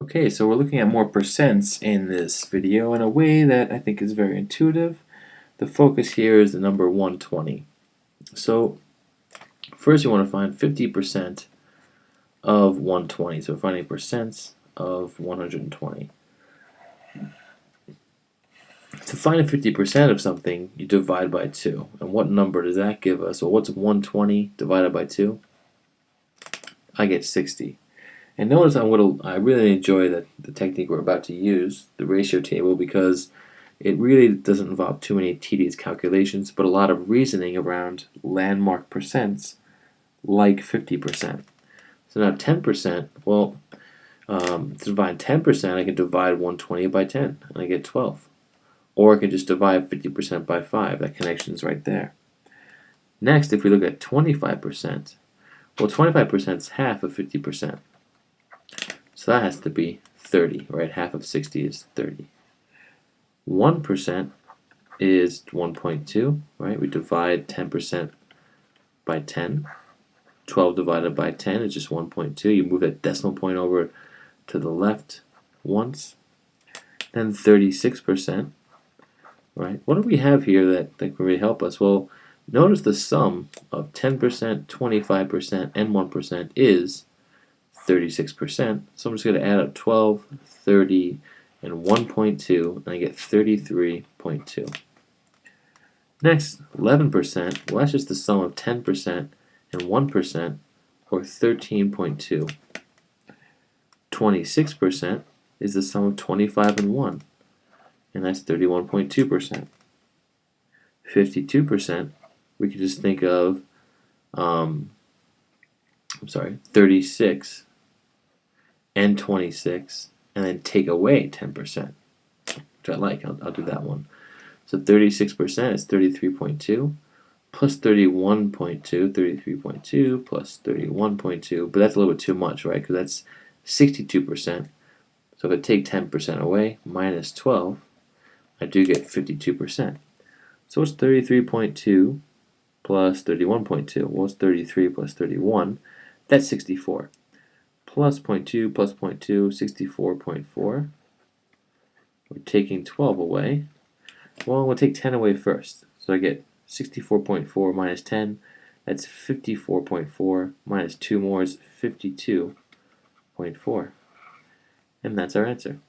Okay, so we're looking at more percents in this video in a way that I think is very intuitive. The focus here is the number 120. So first you want to find 50% of 120. So we're finding percents of 120. To find 50% of something, you divide by 2. And what number does that give us? Well, what's 120 divided by 2? I get 60. And notice I really enjoy the technique we're about to use, the ratio table, because it really doesn't involve too many tedious calculations, but a lot of reasoning around landmark percents like 50%. So now 10%, well, to divide 10%, I can divide 120 by 10, and I get 12. Or I can just divide 50% by 5. That connection's right there. Next, if we look at 25%, well, 25% is half of 50%. So that has to be 30, right? Half of 60 is 30. 1% is 1.2, right? We divide 10% by 10. 12 divided by 10 is just 1.2. You move that decimal point over to the left once. Then 36%, right? What do we have here that can really help us? Well, notice the sum of 10%, 25%, and 1% is 36%. So I'm just going to add up 12, 30, and 1.2, and I get 33.2. Next, 11%, well, that's just the sum of 10% and 1%, or 13.2. 26% is the sum of 25 and 1, and that's 31.2%. 52%, we could just think of, 36 and 26, and then take away 10%, which I like. I'll do that one. So 36% is 33.2 plus 31.2, 33.2 plus 31.2, but that's a little bit too much, right? Because that's 62%. So if I take 10% away, minus 12, I do get 52%. So what's 33.2 plus 31.2? Well, it's 33 plus 31. That's 64. Plus 0.2 plus 0.2, 64.4. We're taking 12 away. Well, we'll take 10 away first. So I get 64.4 minus 10. That's 54.4 minus 2 more is 52.4. And that's our answer.